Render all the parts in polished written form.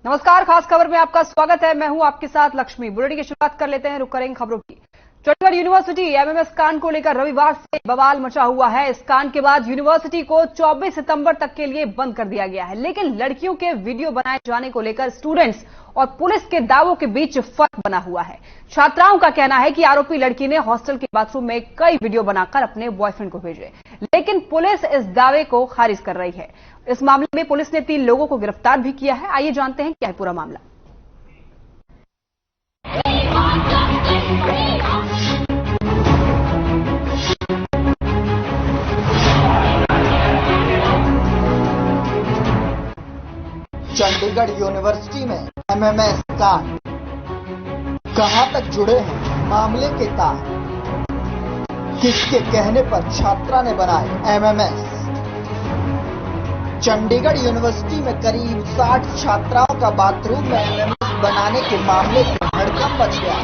नमस्कार, खास खबर में आपका स्वागत है। मैं हूं आपके साथ लक्ष्मी। बुलेटिन की शुरुआत कर लेते हैं, रुक करेंगे खबरों की। चंडीगढ़ यूनिवर्सिटी एमएमएस कांड को लेकर रविवार से बवाल मचा हुआ है। इस कांड के बाद यूनिवर्सिटी को 24 सितंबर तक के लिए बंद कर दिया गया है, लेकिन लड़कियों के वीडियो बनाए जाने को लेकर स्टूडेंट्स और पुलिस के दावों के बीच फर्क बना हुआ है। छात्राओं का कहना है कि आरोपी लड़की ने हॉस्टल के बाथरूम में कई वीडियो बनाकर अपने बॉयफ्रेंड को भेजे, लेकिन पुलिस इस दावे को खारिज कर रही है। इस मामले में पुलिस ने 3 लोगों को गिरफ्तार भी किया है। आइए जानते हैं क्या है पूरा मामला। चंडीगढ़ यूनिवर्सिटी में एमएमएस कांड, कहां तक जुड़े हैं मामले के तार? किसके कहने पर छात्रा ने बनाए एमएमएस? चंडीगढ़ यूनिवर्सिटी में करीब 60 छात्राओं का बाथरूम में एमएमएस बनाने के मामले से हड़कंप मच गया।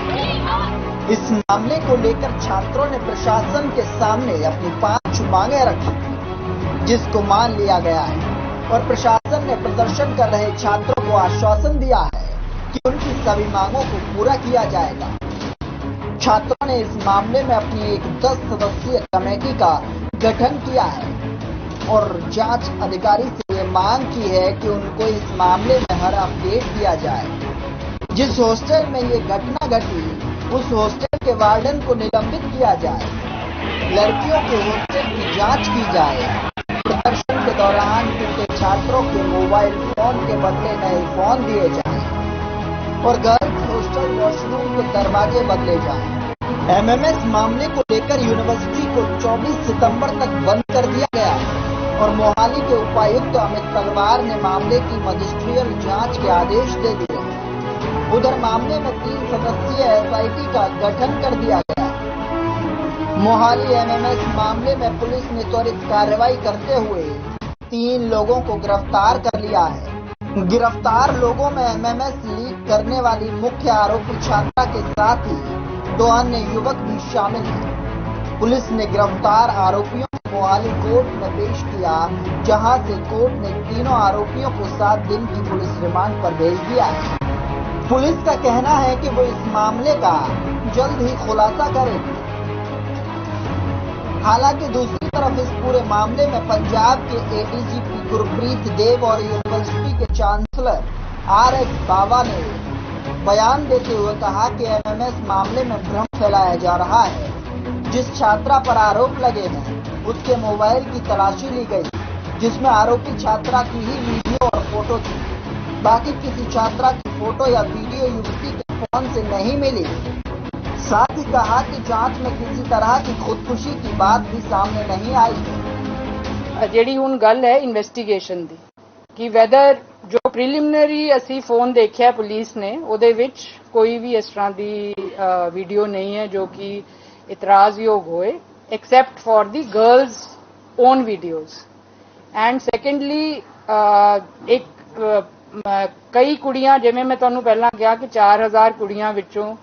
इस मामले को लेकर छात्रों ने प्रशासन के सामने अपनी 5 मांगे रखी, जिसको मान लिया गया है और प्रशासन ने प्रदर्शन कर रहे छात्रों को आश्वासन दिया है कि उनकी सभी मांगों को पूरा किया जाएगा। छात्रों ने इस मामले में अपनी एक 10 सदस्यीय कमेटी का गठन किया है और जांच अधिकारी से ये मांग की है कि उनको इस मामले में हर अपडेट दिया जाए। जिस हॉस्टल में ये घटना घटी, उस हॉस्टल के वार्डन को निलंबित किया जाए। लड़कियों के हॉस्टल की जांच की जाए। प्रदर्शन के दौरान टूटे छात्रों के मोबाइल फोन के बदले नए फोन दिए जाएं और गर्ल्स हॉस्टल वॉशरूम के दरवाजे बदले जाएं। एमएमएस मामले को लेकर यूनिवर्सिटी को 24 सितंबर तक बंद कर दिया गया है और मोहाली के उपायुक्त अमित तलवार ने मामले की मजिस्ट्रियल जांच के आदेश दे दिए। उधर मामले में 3 सदस्यीय एसआईटी का गठन कर दिया गया है। मोहाली एमएमएस मामले में पुलिस ने त्वरित कार्रवाई करते हुए 3 लोगों को गिरफ्तार कर लिया है। गिरफ्तार लोगों में एमएमएस लीक करने वाली मुख्य आरोपी छात्रा के साथ ही 2 अन्य युवक भी शामिल हैं। पुलिस ने गिरफ्तार आरोपियों को मोहाली कोर्ट में पेश किया, जहां से कोर्ट ने तीनों आरोपियों को 7 दिन की पुलिस रिमांड पर भेज दिया है। पुलिस का कहना है कि वो इस मामले का जल्द ही खुलासा करेगी। हालांकि दूसरी तरफ इस पूरे मामले में पंजाब के एडीजीपी गुरप्रीत देव और यूनिवर्सिटी के चांसलर आरएस बावा ने बयान देते हुए कहा कि एमएमएस मामले में भ्रम फैलाया जा रहा है। जिस छात्रा पर आरोप लगे हैं, उसके मोबाइल की तलाशी ली गई, जिसमें आरोपी छात्रा की ही वीडियो और फोटो थी। बाकी किसी छात्रा की फोटो या वीडियो युवती के फोन से नहीं मिली। साथ ही कहा कि जांच में किसी तरह की खुदकुशी की बात भी सामने नहीं आई है। ਜਿਹੜੀ ਹੁਣ ਗੱਲ ਹੈ ਇਨਵੈਸਟੀਗੇਸ਼ਨ ਦੀ ਕਿ ਵੈਦਰ ਜੋ ਪ੍ਰੀਲਿਮਿਨਰੀ ਅਸੀਂ ਫੋਨ ਦੇਖਿਆ ਪੁਲਿਸ ਨੇ, ਉਹਦੇ ਵਿੱਚ ਕੋਈ ਵੀ ਇਸ ਤਰ੍ਹਾਂ ਦੀ ਵੀਡੀਓ ਨਹੀਂ ਹੈ ਜੋ ਕਿ ਇਤਰਾਜ਼ਯੋਗ ਹੋਏ, except for the girls own videos. And secondly ਕਈ ਕੁੜੀਆਂ, ਜਿਵੇਂ ਮੈਂ ਤੁਹਾਨੂੰ ਪਹਿਲਾਂ ਕਿਹਾ ਕਿ 4000 ਕੁੜੀਆਂ ਵਿੱਚੋਂ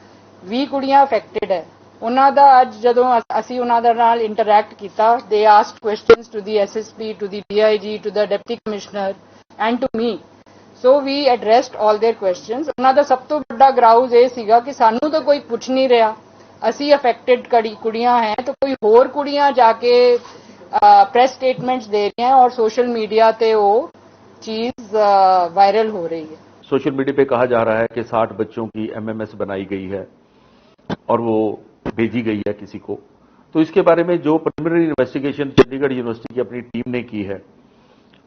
20 ਕੁੜੀਆਂ ਅਫੈਕਟਡ ਹੈ। ਉਹਨਾਂ ਦਾ ਅੱਜ ਜਦੋਂ ਅਸੀਂ ਉਹਨਾਂ ਦੇ ਨਾਲ ਇੰਟਰੈਕਟ ਕੀਤਾ, they asked questions to the SSP, to the DIG, to the deputy commissioner and to me. So we addressed all their questions. ਉਹਨਾਂ ਦਾ ਸਭ ਤੋਂ ਵੱਡਾ ਗਰਾਊਜ਼ ਇਹ ਸੀਗਾ ਕਿ ਸਾਨੂੰ ਤਾਂ ਕੋਈ ਪੁੱਛ ਨਹੀਂ ਰਿਹਾ, ਅਸੀਂ ਅਫੈਕਟਡ ਕੁੜੀਆਂ ਹੈ ਤਾਂ ਕੋਈ ਹੋਰ ਕੁੜੀਆਂ ਜਾ ਕੇ प्रेस स्टेटमेंट्स दे रही हैं और सोशल मीडिया पे वो चीज वायरल हो रही है। सोशल मीडिया पे कहा जा रहा है कि 60 बच्चों की एमएमएस बनाई गई है और वो भेजी गई है किसी को। तो इसके बारे में जो प्रिलिमिनरी इन्वेस्टिगेशन चंडीगढ़ यूनिवर्सिटी की अपनी टीम ने की है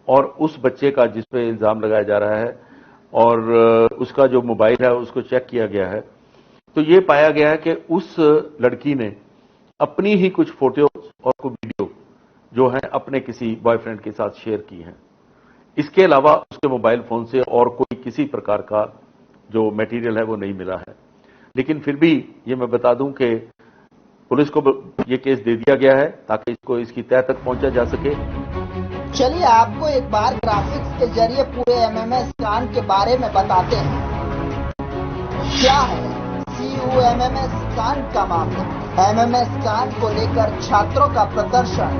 और उस बच्चे का जिस पे इल्जाम लगाया जा रहा है और उसका जो मोबाइल है उसको चेक किया गया है, तो ये पाया गया है कि उस लड़की ने अपनी ही कुछ फोटो और कुछ वीडियो जो है अपने किसी बॉयफ्रेंड के साथ शेयर की हैं। इसके अलावा उसके मोबाइल फोन से और कोई किसी प्रकार का जो मटेरियल है वो नहीं मिला है। लेकिन फिर भी ये मैं बता दूं कि पुलिस को ये केस दे दिया गया है ताकि इसको इसकी तह तक पहुंचा जा सके। चलिए आपको एक बार ग्राफिक्स के जरिए पूरे एमएमएस कांड के बारे में बताते हैं। क्या है सीयूएमएमएस कांड का मामला? एमएमएस कांड को लेकर छात्रों का प्रदर्शन,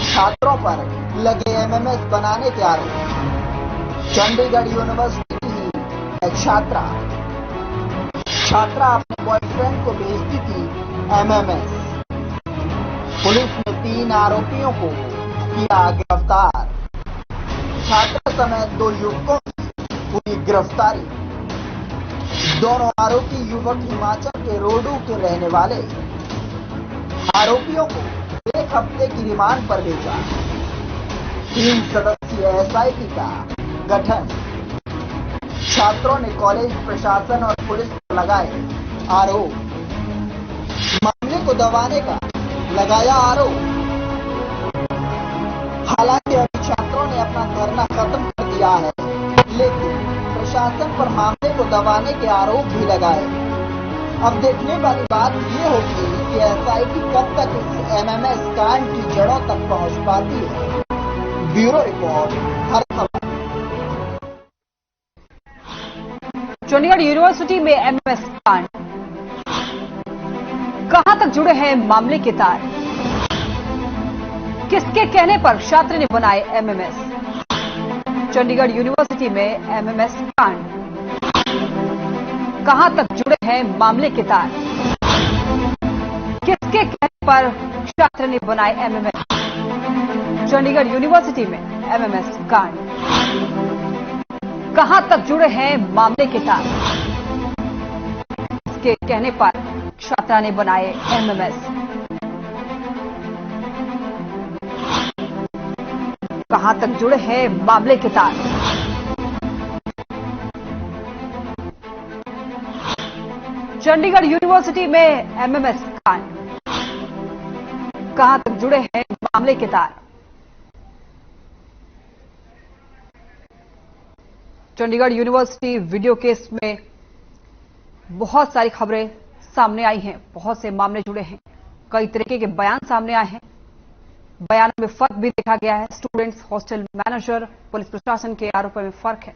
छात्रों पर लगे एमएमएस बनाने के आरोप। चंडीगढ़ यूनिवर्सिटी की है छात्रा अपने बॉयफ्रेंड को भेजती थी एमएमएस। पुलिस ने 3 आरोपियों को किया गिरफ्तार। छात्रा समेत 2 युवकों की हुई गिरफ्तारी। दोनों आरोपी युवक हिमाचल के रोडू के रहने वाले। आरोपियों को 1 हफ्ते की रिमांड पर भेजा। 3 सदस्यीय एसआईटी का गठन। छात्रों ने कॉलेज प्रशासन और पुलिस पर लगाए आरोप। मामले को दबाने का लगाया आरोप। हालांकि अभी छात्रों ने अपना धरना खत्म कर दिया है, लेकिन प्रशासन पर मामले को दबाने के आरोप भी लगाए। अब देखने वाली बात ये होगी कि एसआईटी कब तक इस एमएमएस कांड की जड़ों तक पहुंच पाती है। ब्यूरो रिपोर्ट, हर खबर। चंडीगढ़ यूनिवर्सिटी में एमएमएस कांड, कहां तक जुड़े हैं मामले के तार? किसके कहने पर छात्र ने बनाए एमएमएस? चंडीगढ़ यूनिवर्सिटी में एमएमएस कांड, कहां तक जुड़े हैं मामले के तार? किसके कहने पर छात्र ने बनाए एमएमएस? चंडीगढ़ यूनिवर्सिटी में एमएमएस कांड, कहां तक जुड़े हैं मामले के तार? किसके कहने पर छात्रा ने बनाए एमएमएस? कहां तक जुड़े हैं मामले के तार? चंडीगढ़ यूनिवर्सिटी में एमएमएस कांड, कहां तक जुड़े हैं मामले के तार? चंडीगढ़ यूनिवर्सिटी वीडियो केस में बहुत सारी खबरें सामने आई हैं, बहुत से मामले जुड़े हैं, कई तरीके के बयान सामने आए हैं। बयान में फर्क भी देखा गया है। स्टूडेंट्स, हॉस्टल मैनेजर, पुलिस प्रशासन के आरोपों में फर्क है।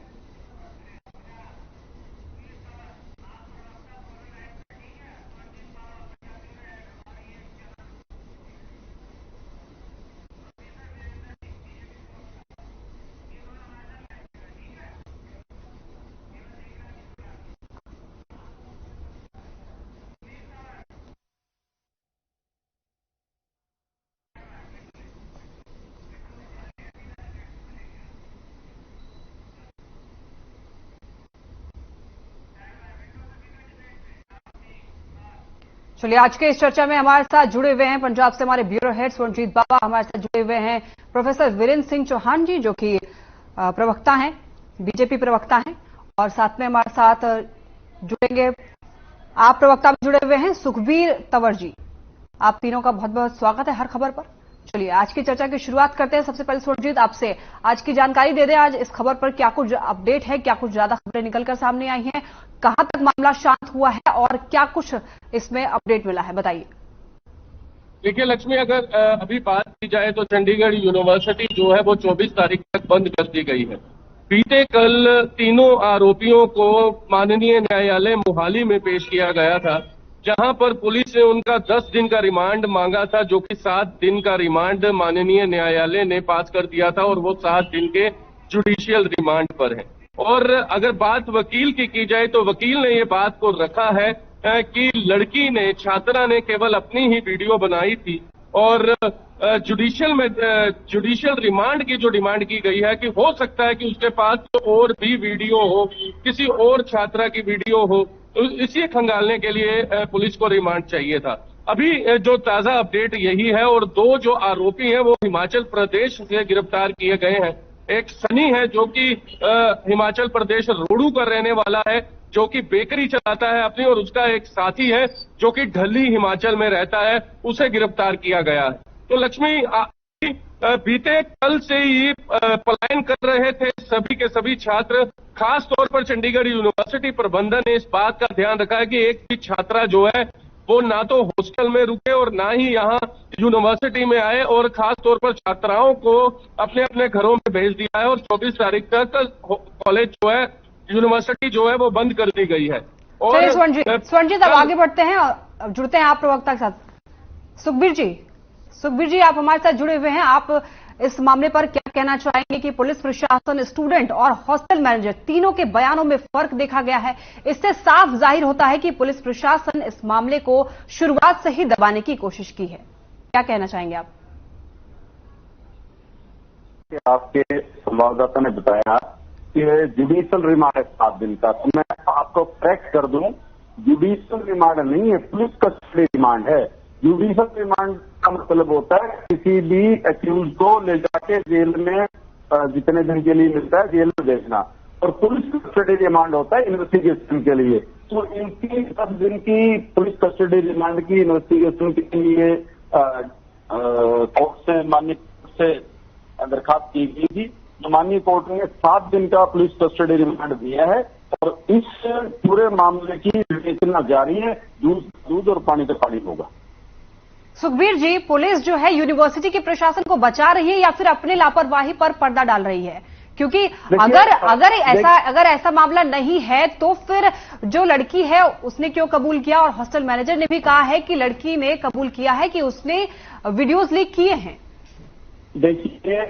चलिए, आज के इस चर्चा में हमारे साथ जुड़े हुए हैं पंजाब से हमारे ब्यूरो हेड स्वरनजीत बाबा। हमारे साथ जुड़े हुए हैं प्रोफेसर वीरेंद्र सिंह चौहान जी, जो कि प्रवक्ता हैं, बीजेपी प्रवक्ता हैं, और साथ में हमारे साथ जुड़ेंगे, आप प्रवक्ता भी जुड़े हुए हैं, सुखबीर तंवर जी। आप तीनों का बहुत बहुत स्वागत है हर खबर पर। चलिए, आज की चर्चा की शुरुआत करते हैं। सबसे पहले स्वरनजीत, आपसे आज की जानकारी दे दें। आज इस खबर पर क्या कुछ अपडेट है, क्या कुछ ज्यादा खबरें निकलकर सामने आई हैं, कहां तक मामला शांत हुआ है और क्या कुछ इसमें अपडेट मिला है, बताइए। देखिए लक्ष्मी, अगर अभी बात की जाए तो चंडीगढ़ यूनिवर्सिटी जो है वो 24 तारीख तक बंद कर दी गई है। बीते कल तीनों आरोपियों को माननीय न्यायालय मोहाली में पेश किया गया था, जहां पर पुलिस ने उनका 10 दिन का रिमांड मांगा था, जो कि 7 दिन का रिमांड माननीय न्यायालय ने पास कर दिया था और वो 7 दिन के जुडिशियल रिमांड पर है। और अगर बात वकील की जाए तो वकील ने ये बात को रखा है कि लड़की ने, छात्रा ने केवल अपनी ही वीडियो बनाई थी और जुडिशियल रिमांड की जो डिमांड की गई है कि हो सकता है कि उसके पास तो और भी वीडियो हो, किसी और छात्रा की वीडियो हो, तो इसी खंगालने के लिए पुलिस को रिमांड चाहिए था। अभी जो ताजा अपडेट यही है, और 2 जो आरोपी हैं वो हिमाचल प्रदेश से गिरफ्तार किए गए हैं। एक सनी है जो कि हिमाचल प्रदेश रोडू का रहने वाला है, जो कि बेकरी चलाता है अपनी, और उसका एक साथी है जो कि ढली हिमाचल में रहता है, उसे गिरफ्तार किया गया है। तो लक्ष्मी, बीते कल से ही पलायन कर रहे थे सभी के सभी छात्र। खास तौर पर चंडीगढ़ यूनिवर्सिटी प्रबंधन ने इस बात का ध्यान रखा है कि एक भी छात्रा जो है वो ना तो हॉस्टल में रुके और ना ही यहाँ यूनिवर्सिटी में आए, और खास तौर पर छात्राओं को अपने अपने घरों में भेज दिया है। और 24 तारीख तक कॉलेज जो है, यूनिवर्सिटी जो है वो बंद कर दी गई है। और स्वरनजीत, अब आगे बढ़ते हैं और जुड़ते हैं आप प्रवक्ता के साथ। सुखबीर जी, आप हमारे साथ जुड़े हुए हैं। आप इस मामले पर क्या कहना चाहेंगे कि पुलिस प्रशासन, स्टूडेंट और हॉस्टल मैनेजर तीनों के बयानों में फर्क देखा गया है। इससे साफ जाहिर होता है कि पुलिस प्रशासन इस मामले को शुरुआत से ही दबाने की कोशिश की है। क्या कहना चाहेंगे आप? आपके संवाददाता ने बताया कि जुडिशियल रिमांड है 7 दिन का, तो मैं आपको करेक्ट कर दूं, जुडिशियल रिमांड नहीं है, पुलिस कस्टडी रिमांड है। जुडिशियल रिमांड का मतलब होता है किसी भी एक्यूज को ले जाके जेल में जितने दिन के लिए मिलता है जेल में भेजना, और पुलिस कस्टडी रिमांड होता है इन्वेस्टिगेशन के लिए। तो इनकी 10 दिन की पुलिस कस्टडी रिमांड की इन्वेस्टिगेशन के लिए कोर्ट से, माननीय कोर्ट से दरखास्त की गई थी। तो माननीय कोर्ट ने 7 दिन का पुलिस कस्टडी रिमांड दिया है और इस पूरे मामले की विवेचना जारी है। दूध और पानी का पानी होगा। सुखबीर जी, पुलिस जो है यूनिवर्सिटी के प्रशासन को बचा रही है या फिर अपनी लापरवाही पर पर्दा डाल रही है? क्योंकि अगर ऐसा मामला नहीं है तो फिर जो लड़की है उसने क्यों कबूल किया, और हॉस्टल मैनेजर ने भी कहा है कि लड़की ने कबूल किया है कि उसने वीडियोज लीक किए हैं। देखिए,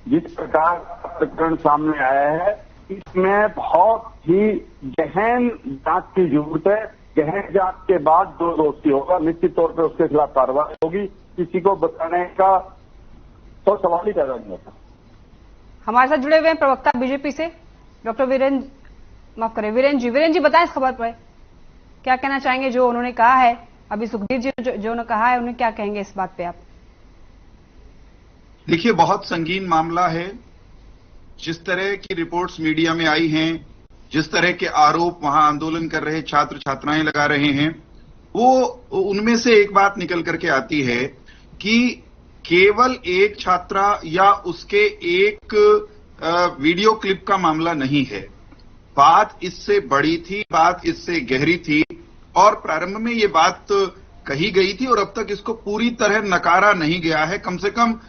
जिस प्रकार का प्रकरण सामने आया है इसमें बहुत ही गहन जांच की जरूरत है। गहन जांच के बाद जो दोषी होगा निश्चित तौर पर उसके खिलाफ कार्रवाई होगी। किसी को बताने का तो सवाल ही पैदा नहीं होता। हमारे साथ जुड़े हुए हैं प्रवक्ता बीजेपी से डॉक्टर वीरेंद्र जी बताएं इस खबर पर क्या कहना चाहेंगे। जो उन्होंने कहा है अभी सुखबीर जी जो उन्होंने कहा है, उन्हें क्या कहेंगे इस बात पे आप? देखिए, बहुत संगीन मामला है। जिस तरह की रिपोर्ट्स मीडिया में आई हैं, जिस तरह के आरोप वहां आंदोलन कर रहे छात्र छात्राएं लगा रहे हैं, वो उनमें से एक बात निकल करके आती है कि केवल एक छात्रा या उसके एक वीडियो क्लिप का मामला नहीं है। बात इससे बड़ी थी, बात इससे गहरी थी, और प्रारंभ में ये बात कही गई थी और अब तक इसको पूरी तरह नकारा नहीं गया है। कम से कम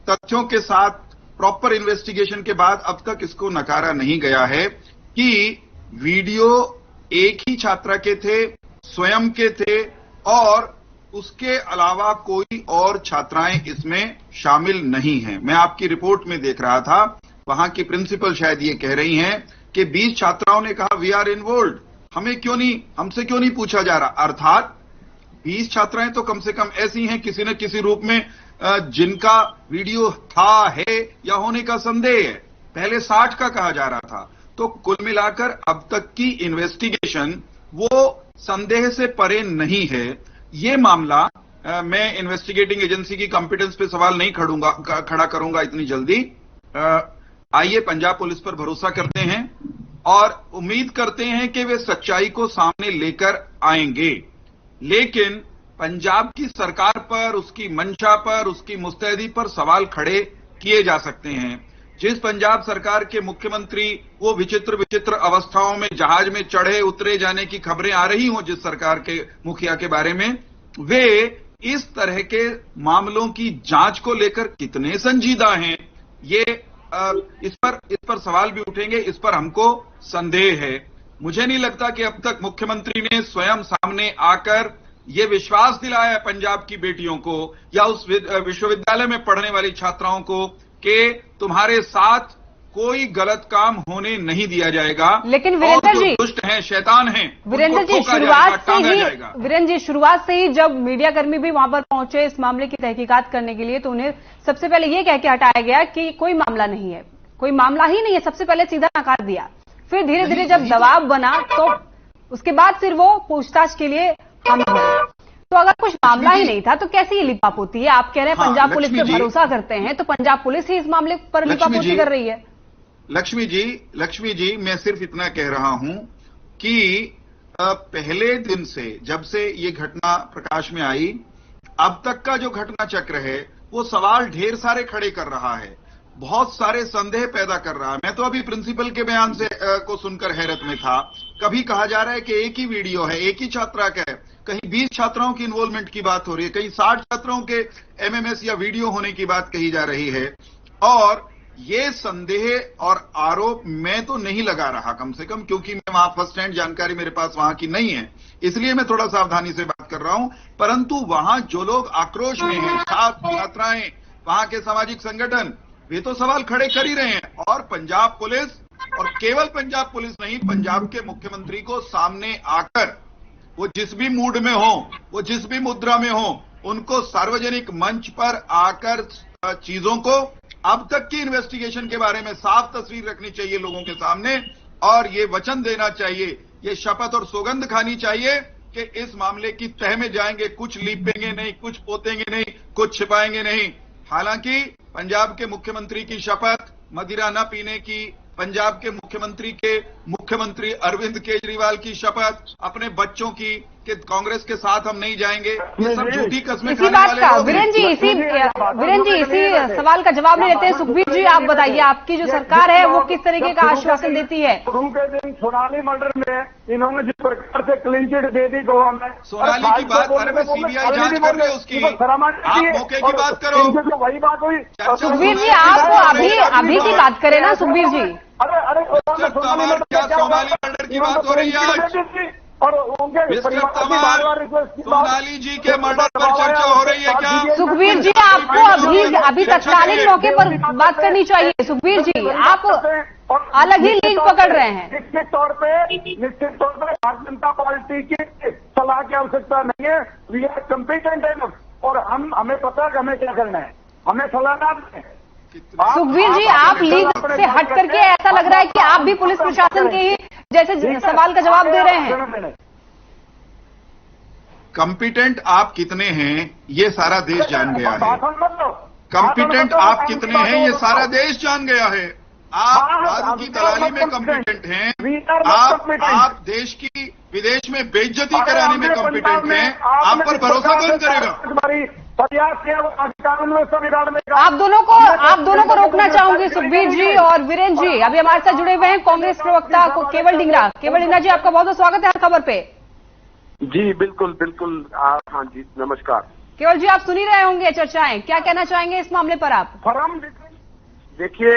तथ्यों के साथ प्रॉपर इन्वेस्टिगेशन के बाद अब तक इसको नकारा नहीं गया है कि वीडियो एक ही छात्रा के थे, स्वयं के थे, और उसके अलावा कोई और छात्राएं इसमें शामिल नहीं हैं। मैं आपकी रिपोर्ट में देख रहा था, वहां की प्रिंसिपल शायद ये कह रही हैं कि 20 छात्राओं ने कहा वी आर इन्वॉल्व्ड, हमसे क्यों नहीं पूछा जा रहा। अर्थात 20 छात्राएं तो कम से कम ऐसी हैं किसी न किसी रूप में जिनका वीडियो था, है या होने का संदेह है। पहले 60 का कहा जा रहा था। तो कुल मिलाकर अब तक की इन्वेस्टिगेशन वो संदेह से परे नहीं है। ये मामला मैं इन्वेस्टिगेटिंग एजेंसी की कॉम्पिटेंस पे सवाल नहीं खड़ा करूंगा इतनी जल्दी। आइए पंजाब पुलिस पर भरोसा करते हैं और उम्मीद करते हैं कि वे सच्चाई को सामने लेकर आएंगे। लेकिन पंजाब की सरकार पर, उसकी मंशा पर, उसकी मुस्तैदी पर सवाल खड़े किए जा सकते हैं। जिस पंजाब सरकार के मुख्यमंत्री वो विचित्र अवस्थाओं में जहाज में चढ़े उतरे जाने की खबरें आ रही हों जिस सरकार के मुखिया के बारे में, वे इस तरह के मामलों की जांच को लेकर कितने संजीदा हैं, ये इस पर सवाल भी उठेंगे। इस पर हमको संदेह है। मुझे नहीं लगता कि अब तक मुख्यमंत्री ने स्वयं सामने आकर ये विश्वास दिलाया है पंजाब की बेटियों को या उस विश्वविद्यालय में पढ़ने वाली छात्राओं को कि तुम्हारे साथ कोई गलत काम होने नहीं दिया जाएगा। लेकिन वीरेंद्र जी दुष्ट हैं, शैतान हैं, वीरेंद्र जी शुरुआत से ही जब मीडियाकर्मी भी वहां पर पहुंचे इस मामले की तहकीकात करने के लिए, तो उन्हें सबसे पहले ये कह के हटाया गया कि कोई मामला नहीं है, कोई मामला ही नहीं है। सबसे पहले सीधा नकार दिया। फिर धीरे धीरे जब दबाव बना तो उसके बाद फिर वो पूछताछ के लिए हम हुए। तो अगर कुछ मामला ही नहीं था तो कैसे ये लिपापोती है? आप कह रहे हैं पंजाब पुलिस पे भरोसा करते हैं, तो पंजाब पुलिस ही इस मामले पर लिपापोती कर रही है। लक्ष्मी जी, मैं सिर्फ इतना कह रहा हूं कि पहले दिन से, जब से ये घटना प्रकाश में आई, अब तक का जो घटना चक्र है वो सवाल ढेर सारे खड़े कर रहा है, बहुत सारे संदेह पैदा कर रहा है। मैं तो अभी प्रिंसिपल के बयान से को सुनकर हैरत में था। कभी कहा जा रहा है कि एक ही वीडियो है, एक ही छात्रा का है, कहीं 20 छात्राओं की इन्वॉल्वमेंट की बात हो रही है, कहीं 60 छात्राओं के एमएमएस या वीडियो होने की बात कही जा रही है। और ये संदेह और आरोप मैं तो नहीं लगा रहा, कम से कम, क्योंकि मैं वहां फर्स्ट हैंड जानकारी मेरे पास वहां की नहीं है, इसलिए मैं थोड़ा सावधानी से बात कर रहा हूं। परंतु वहां जो लोग आक्रोश में हैं, छात्राएं, वहां के सामाजिक संगठन, वे तो सवाल खड़े कर ही रहे हैं। और पंजाब पुलिस, और केवल पंजाब पुलिस नहीं, पंजाब के मुख्यमंत्री को सामने आकर वो जिस भी मूड में हो, वो जिस भी मुद्रा में हो, उनको सार्वजनिक मंच पर आकर चीजों को, अब तक की इन्वेस्टिगेशन के बारे में साफ तस्वीर रखनी चाहिए लोगों के सामने, और ये वचन देना चाहिए, ये शपथ और सौगंध खानी चाहिए कि इस मामले की तह में जाएंगे, कुछ लीपेंगे नहीं, कुछ पोतेंगे नहीं, कुछ छिपाएंगे नहीं। हालांकि पंजाब के मुख्यमंत्री की शपथ मदिरा न पीने की, पंजाब के मुख्यमंत्री अरविंद केजरीवाल की शपथ, अपने बच्चों की कि कांग्रेस के साथ हम नहीं जाएंगे, ये सब झूठी कस्में इसी खाने बात वाले का लोग हैं। वीरेन जी इसी सवाल का जवाब नहीं देते हैं। सुखबीर जी आप बताइए, आपकी जो सरकार है वो किस तरीके का आश्वासन देती है? शुरू के दिन सोनाली मर्डर में इन्होंने जिस प्रकार से क्लीन चिट दे दी गोवा में, सोनाली की बात, अरे मैं सीबीआई जांच कर रही है उसकी, आप मौके की बात करो। वही बात हुई। सुखबीर जी आप अभी की बात करें ना सुखबीर जी। अरे क्या सोनाली मर्डर की बात हो रही है आज? और उनके सोनाली जी के मर्डर पर चर्चा हो रही है क्या? सुखबीर जी आपको अभी तत्कालीन मौके पर बात करनी चाहिए। सुखबीर जी आप अलग ही लीग पकड़ रहे हैं। निश्चित तौर पे भारतीय जनता पार्टी की सलाह की आवश्यकता नहीं है। वी आर कम्पिटेंट है और हमें पता है कि हमें क्या करना है, हमें सलाह ना दें। सुखबीर जी आप लीग से हट करके ऐसा लग रहा है कि आप भी पुलिस प्रशासन के ही जैसे सवाल का जवाब दे रहे हैं। कॉम्पिटेंट आप कितने हैं ये सारा देश जान गया है। कॉम्पिटेंट आप कितने हैं ये सारा देश जान गया है। आप दारू की दलाली में कॉम्पिटेंट हैं, आप देश की विदेश में बेइज्जती कराने में कॉम्पिटेंट हैं। आप पर भरोसा कौन करेगा? आप दोनों को रोकना चाहूंगी सुखबीर जी और वीरेन जी। अभी हमारे साथ जुड़े हुए हैं कांग्रेस प्रवक्ता को केवल डिंगरा जी, आपका बहुत बहुत स्वागत है हर खबर पे। जी बिल्कुल हाँ जी नमस्कार। केवल जी आप सुन ही रहे होंगे चर्चाएं, क्या कहना चाहेंगे इस मामले पर आप? देखिए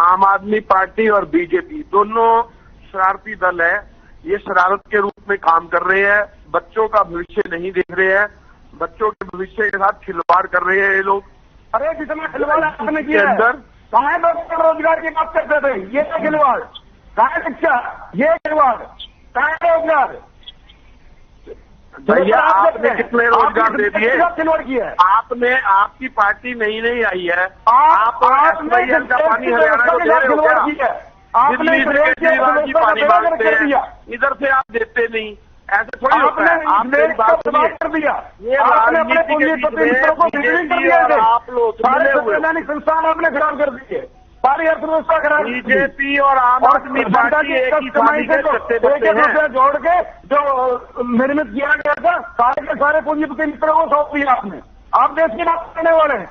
आम आदमी पार्टी और बीजेपी दोनों शरारती दल है। ये शरारत के रूप में काम कर रहे हैं, बच्चों का भविष्य नहीं देख रहे हैं, बच्चों के भविष्य के साथ खिलवाड़ कर रहे हैं ये लोग। अरे जितना खिलवाड़ आपने किया अंदर कहाँ लोग रोजगार की बात करते थे, ये खिलवाड़ कहाँ शिक्षा, ये खिलवाड़ कहाँ रोजगार। भैया आपने कितने रोजगार दे दिए? खिलवाड़ किया है आपने, आपकी पार्टी नहीं आई है, आप SYL का पानी हरियाणा को दे रहे हो क्या? दिल्ली से केजरीवाल जी पानी मांगते हैं, इधर से आप देते नहीं, ऐसे थोड़ी होता है। आपने बात कर दिया, ये राजनीति के बीच में बीजेपी और आप लोग वैज्ञानिक संस्थान आपने खराब कर दिए, सारी अर्थव्यवस्था खराब। बीजेपी और आम आदमी पार्टी एक ही थाली के सत्ते बच्चे हैं। जोड़ के जो निर्मित किया गया था सारे के सारे पूंजीपति मित्रों को सौंप दिया आपने। आप देश की बात करने वाले हैं।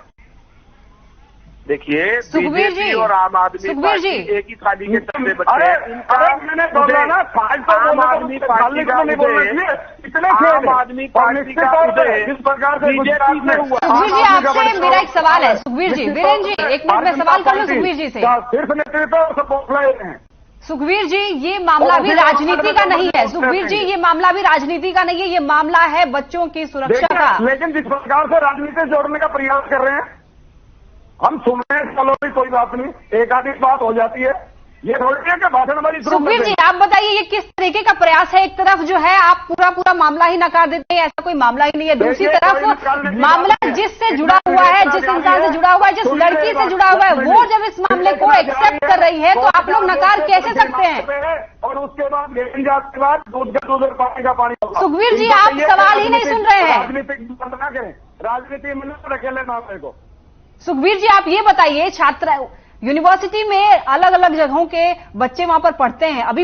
देखिए बीजेपी और आम आदमी पार्टी एक ही थाली के सत्ते बच्चे हैं। मैंने बोला ना आम आदमी पार्टी का इतने आम आदमी पार्टी का उदय जिस प्रकार से बीजेपी में हुआ। सुखबीर जी आपसे मेरा एक सवाल है। सुखबीर जी, वीरेन जी एक मिनट में सवाल कर लूं सुखबीर जी से। सिर्फ नेतृत्व और सपोर्ट हैं। सुखबीर जी ये मामला भी राजनीति का नहीं है। सुखबीर जी ये मामला भी राजनीति का नहीं है, ये मामला है बच्चों की सुरक्षा का। लेकिन जिस प्रकार से राजनीति जोड़ने का प्रयास कर रहे हैं, हम सुन रहे हैं, चलो भी कोई बात नहीं, एक आधी बात हो जाती है, ये थोड़ी है कि भाषणबाजी। सुखबीर जी आप बताइए ये किस तरीके का प्रयास है? एक तरफ जो है आप पूरा मामला ही नकार देते हैं, ऐसा कोई मामला ही नहीं है। दूसरी तरफ मामला जिससे जुड़ा हुआ है, जिस इंसान से जुड़ा हुआ है, जिस लड़की से जुड़ा हुआ है, वो जब इस मामले को एक्सेप्ट कर रही है तो आप लोग नकार कैसे सकते हैं? और उसके बाद के बाद दूध का दूध और पानी का पानी। सुखबीर जी आप सवाल ही नहीं सुन रहे हैं। राजनीतिक बंद ना करें, राजनीति में न अकेले मामले को। सुखबीर जी आप ये बताइए, छात्र यूनिवर्सिटी में अलग अलग जगहों के बच्चे वहां पर पढ़ते हैं, अभी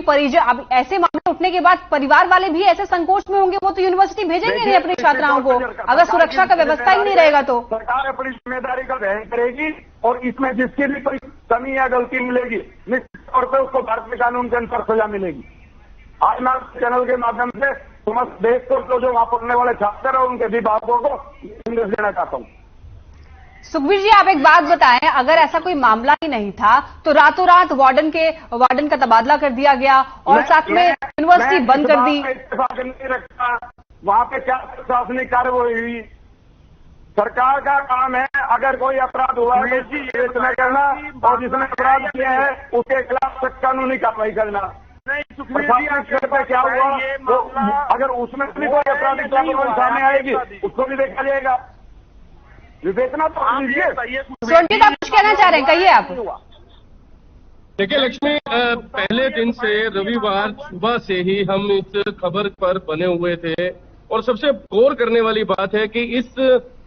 ऐसे मामले उठने के बाद परिवार वाले भी ऐसे संकोच में होंगे, वो तो यूनिवर्सिटी भेजेंगे नहीं अपनी छात्राओं को अगर सुरक्षा का व्यवस्था ही नहीं रहेगा तो। सरकार अपनी जिम्मेदारी का वहन करेगी और इसमें जिसकी भी कोई कमी या गलती मिलेगी निश्चित तौर पर उसको भारतीय कानून के अनुसार सजा मिलेगी। आज मैं चैनल के माध्यम से समस्त देश को जो वहां पढ़ने वाले छात्र और उनके अभिभावकों को संदेश देना चाहता हूं। सुखबीर जी आप एक बात बताएं, अगर ऐसा कोई मामला ही नहीं था तो रातों रात वार्डन का तबादला कर दिया गया और साथ में यूनिवर्सिटी बंद कर दी। नहीं रखता, वहां पे क्या प्रशासनिक कार्रवाई हुई, सरकार का काम है, अगर कोई अपराध हुआ है तो विवेचना करना और जिसने अपराध किया है उसके खिलाफ सख्त कानूनी कार्रवाई करना। प्रशासन स्तर पर क्या हुआ वो अगर उसमें भी कोई आपराधिक कार्रवाई सामने आएगी उसको भी देखा जाएगा। विवेचना तो कीजिए। सोनजीत, आप कुछ कहना चाह रहे हैं, कहिए आप। देखिए लक्ष्मी, पहले दिन से रविवार सुबह से ही हम इस खबर पर बने हुए थे और सबसे गौर करने वाली बात है कि इस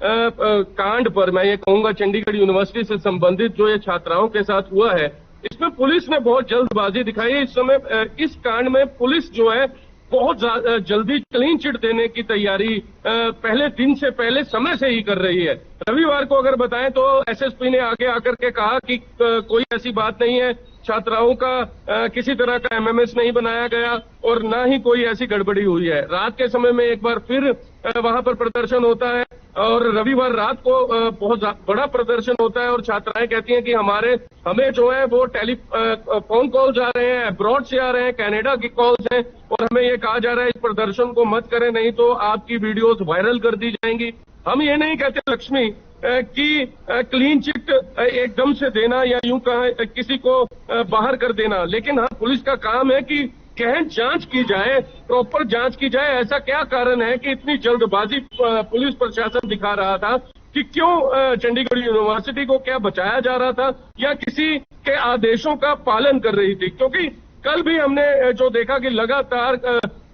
कांड पर, मैं ये कहूंगा चंडीगढ़ यूनिवर्सिटी से संबंधित जो ये छात्राओं के साथ हुआ है, इसमें पुलिस ने बहुत जल्दबाजी दिखाई है। इस समय इस कांड में पुलिस जो है बहुत जल्दी क्लीन चिट देने की तैयारी पहले दिन से, पहले समय से ही कर रही है। रविवार को अगर बताएं तो एसएसपी ने आगे आकर के कहा कि कोई ऐसी बात नहीं है, छात्राओं का किसी तरह का एमएमएस नहीं बनाया गया और ना ही कोई ऐसी गड़बड़ी हुई है। रात के समय में एक बार फिर वहां पर प्रदर्शन होता है और रविवार रात को बहुत बड़ा प्रदर्शन होता है और छात्राएं कहती हैं कि हमें जो है वो फोन कॉल्स आ रहे हैं, अब्रॉड से आ रहे हैं, कनाडा की कॉल्स हैं और हमें ये कहा जा रहा है इस प्रदर्शन को मत करें, नहीं तो आपकी वीडियोस वायरल कर दी जाएंगी। हम ये नहीं कहते लक्ष्मी कि क्लीन चिट एकदम से देना या यूं कहा किसी को बाहर कर देना, लेकिन हाँ पुलिस का काम है कि गहन जांच की जाए, प्रॉपर जांच की जाए। ऐसा क्या कारण है कि इतनी जल्दबाजी पुलिस प्रशासन दिखा रहा था कि क्यों चंडीगढ़ यूनिवर्सिटी को क्या बचाया जा रहा था या किसी के आदेशों का पालन कर रही थी? क्योंकि कल भी हमने जो देखा कि लगातार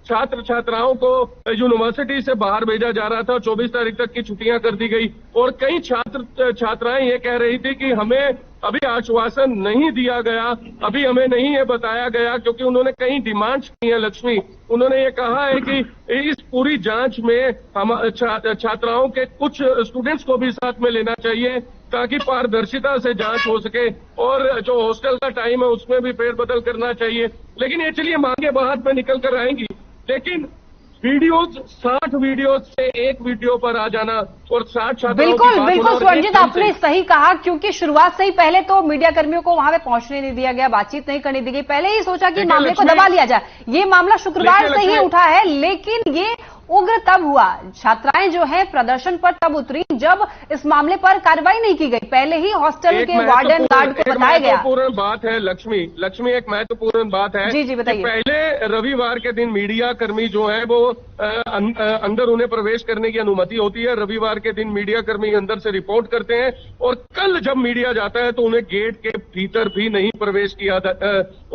छात्र छात्राओं को यूनिवर्सिटी से बाहर भेजा जा रहा था, 24 तारीख तक की छुट्टियां कर दी गई और कई छात्र छात्राएं ये कह रही थी कि हमें अभी आश्वासन नहीं दिया गया, अभी हमें नहीं ये बताया गया, क्योंकि उन्होंने कई डिमांड्स की है लक्ष्मी। उन्होंने ये कहा है कि इस पूरी जांच में हम छात्राओं के कुछ स्टूडेंट्स को भी साथ में लेना चाहिए ताकि पारदर्शिता से जांच हो सके और जो हॉस्टल का टाइम है उसमें भी फेरबदल करना चाहिए। लेकिन ये चलिए मांगे बाहर में निकल कर आएंगी, लेकिन वीडियोज 60 वीडियो से एक वीडियो पर आ जाना और 60 छात्रों बिल्कुल बिल्कुल सोनजीत, आपने सही कहा, क्योंकि शुरुआत से ही पहले तो मीडिया कर्मियों को वहां पे पहुंचने नहीं दिया गया, बातचीत नहीं करने दी गई। पहले ही सोचा कि मामले को दबा लिया जाए। ये मामला शुक्रवार से ही उठा है, लेकिन ये उग्र तब हुआ, छात्राएं जो है प्रदर्शन पर तब उतरी जब इस मामले पर कार्रवाई नहीं की गई। पहले ही हॉस्टल के वार्डन गार्ड को बताया गया। महत्वपूर्ण बात है लक्ष्मी, एक महत्वपूर्ण बात है। जी बताइए। पहले रविवार के दिन मीडिया कर्मी जो है वो अंदर उन्हें प्रवेश करने की अनुमति होती है। रविवार के दिन मीडिया कर्मी अंदर से रिपोर्ट करते हैं और कल जब मीडिया जाता है तो उन्हें गेट के भीतर भी नहीं प्रवेश किया,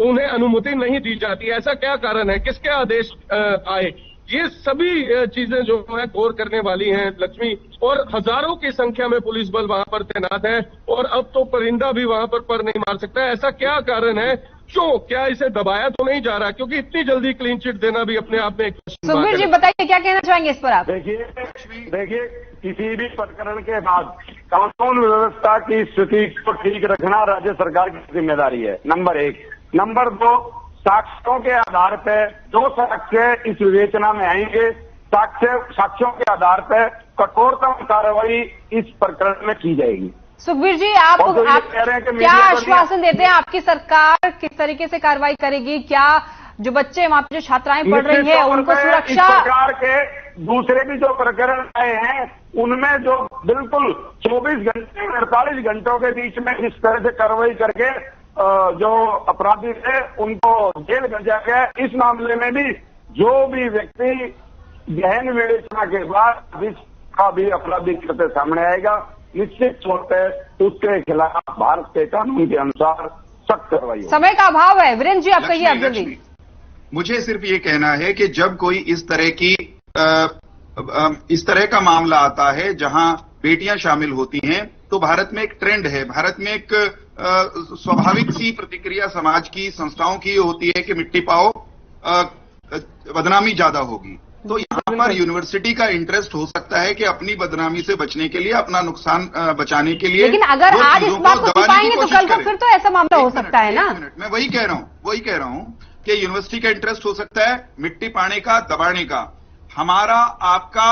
उन्हें अनुमति नहीं दी जाती। ऐसा क्या कारण है, किसके आदेश आए? ये सभी चीजें जो है गौर करने वाली हैं लक्ष्मी, और हजारों की संख्या में पुलिस बल वहां पर तैनात है और अब तो परिंदा भी वहां पर नहीं मार सकता। ऐसा क्या कारण है? क्यों, क्या इसे दबाया तो नहीं जा रहा? क्योंकि इतनी जल्दी क्लीन चिट देना भी अपने आप में एक सुखबीर जी बताइए, क्या कहना चाहेंगे इस पर आप? देखिए किसी भी प्रकरण के बाद कानून व्यवस्था की स्थिति को ठीक रखना राज्य सरकार की जिम्मेदारी है, नंबर 1। नंबर 2, साक्ष्यों के आधार पर जो साक्ष्य इस विवेचना में आएंगे, साक्ष्यों के आधार पर कठोरतम कार्रवाई इस प्रकरण में की जाएगी। सुखबीर जी, आप क्या आश्वासन देते हैं? आपकी सरकार किस तरीके से कार्रवाई करेगी? क्या जो बच्चे वहां पे जो छात्राएं पढ़ रही है उनको सुरक्षा? इस प्रकार के दूसरे भी जो प्रकरण आए हैं उनमें जो बिल्कुल 24 घंटे 48 घंटों के बीच में इस तरह से कार्रवाई करके जो अपराधी थे उनको जेल भेजा गया। इस मामले में भी जो भी व्यक्ति गहन विवेचना के बाद इसका भी अपराधी करते सामने आएगा, निश्चित तौर पर उसके खिलाफ भारत के कानून के अनुसार सख्त कार्रवाई। समय का अभाव है, वीरेंद्र जी आप कहिए। जल्दी मुझे सिर्फ ये कहना है कि जब कोई इस तरह का मामला आता है जहां बेटियां शामिल होती हैं तो भारत में एक ट्रेंड है, भारत में एक स्वाभाविक सी प्रतिक्रिया समाज की, संस्थाओं की होती है कि मिट्टी पाओ, बदनामी ज्यादा होगी। तो यहाँ पर यूनिवर्सिटी का इंटरेस्ट हो सकता है कि अपनी बदनामी से बचने के लिए, अपना नुकसान बचाने के लिए, लेकिन अगर आज इस बात को छिपाएंगे तो कल को फिर तो ऐसा मामला हो सकता है ना। मैं वही कह रहा हूं कि यूनिवर्सिटी का इंटरेस्ट हो सकता है मिट्टी पाने का, दबाने का। हमारा, आपका,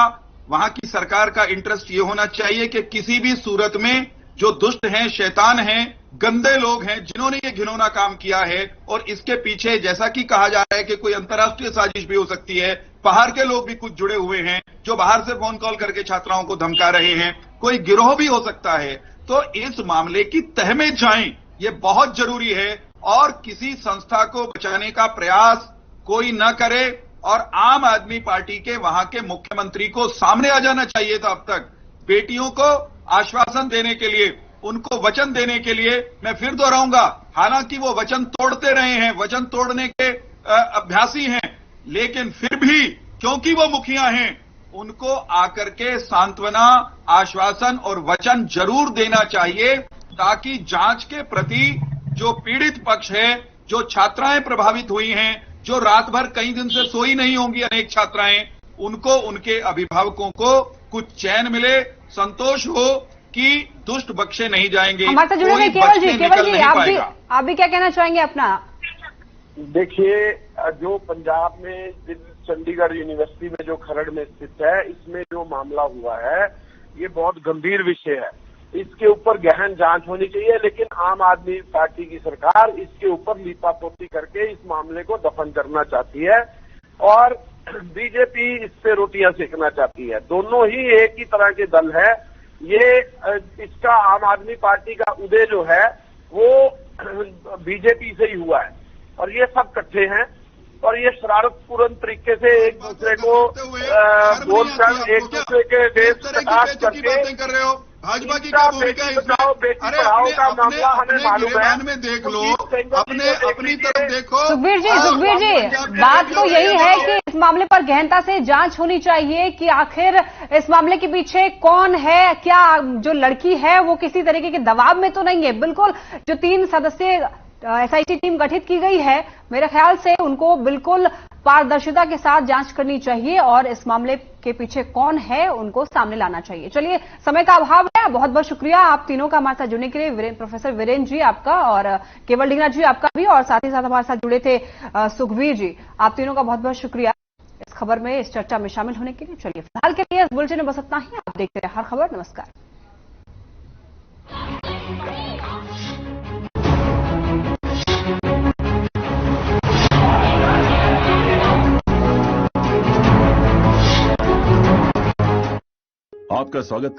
वहां की सरकार का इंटरेस्ट ये होना चाहिए कि किसी भी सूरत में जो दुष्ट हैं, शैतान हैं, गंदे लोग हैं, जिन्होंने ये घिनौना काम किया है और इसके पीछे जैसा कि कहा जा रहा है कि कोई अंतर्राष्ट्रीय साजिश भी हो सकती है, बाहर के लोग भी कुछ जुड़े हुए हैं जो बाहर से फोन कॉल करके छात्राओं को धमका रहे हैं, कोई गिरोह भी हो सकता है। तो इस मामले की तह में जाएं, ये बहुत जरूरी है। और किसी संस्था को बचाने का प्रयास कोई न करे। और आम आदमी पार्टी के वहां के मुख्यमंत्री को सामने आ जाना चाहिए था अब तक, बेटियों को आश्वासन देने के लिए, उनको वचन देने के लिए। मैं फिर दोहराऊंगा, हालांकि वो वचन तोड़ते रहे हैं, वचन तोड़ने के अभ्यासी हैं, लेकिन फिर भी क्योंकि वो मुखिया हैं, उनको आकर के सांत्वना, आश्वासन और वचन जरूर देना चाहिए, ताकि जांच के प्रति जो पीड़ित पक्ष है, जो छात्राएं प्रभावित हुई हैं, जो रात भर कई दिन से सोई नहीं होंगी अनेक छात्राएं, उनको, उनके अभिभावकों को कुछ चैन मिले, संतोष हो कि दुष्ट बख्शे नहीं जाएंगे। हमारे साथ जुड़े हुए केवल जी आप भी क्या कहना चाहेंगे अपना? देखिए, जो पंजाब में चंडीगढ़ यूनिवर्सिटी में जो खरड़ में स्थित है, इसमें जो मामला हुआ है ये बहुत गंभीर विषय है। इसके ऊपर गहन जांच होनी चाहिए, लेकिन आम आदमी पार्टी की सरकार इसके ऊपर लीपापोती करके इस मामले को दफन करना चाहती है और बीजेपी इस पे रोटियां सेकना चाहती है। दोनों ही एक ही तरह के दल है। ये इसका आम आदमी पार्टी का उदय जो है वो बीजेपी से ही हुआ है और ये सब इकट्ठे हैं और ये शरारतपूर्ण तरीके से एक दूसरे को बोलकर एक दूसरे के देश प्रकाश करके कर रहे हो। भाजपा की क्या भूमिका है इसमें? अरे अपने गिरेबान में देख लो, अपनी तरफ देखो। सुखबीर जी, बात तो यही है कि इस मामले पर गहनता से जांच होनी चाहिए कि आखिर इस मामले के पीछे कौन है, क्या जो लड़की है वो किसी तरीके के दबाव में तो नहीं है। बिल्कुल जो 3 सदस्यीय एसआईटी टीम गठित की गई है, मेरे ख्याल से उनको बिल्कुल पारदर्शिता के साथ जांच करनी चाहिए और इस मामले के पीछे कौन है उनको सामने लाना चाहिए। चलिए, समय का अभाव है, बहुत बहुत शुक्रिया आप तीनों का हमारे साथ जुड़ने के लिए। प्रोफेसर वीरेंद्र जी आपका और केवल ढींगरा जी आपका भी, और साथ ही साथ हमारे साथ जुड़े थे सुखबीर जी, आप तीनों का बहुत बहुत शुक्रिया इस खबर में, इस चर्चा में शामिल होने के लिए। चलिए, फिलहाल के लिए इस बुलेटिन में बस इतना ही। आप देखते रहे हर खबर। नमस्कार। आपका स्वागत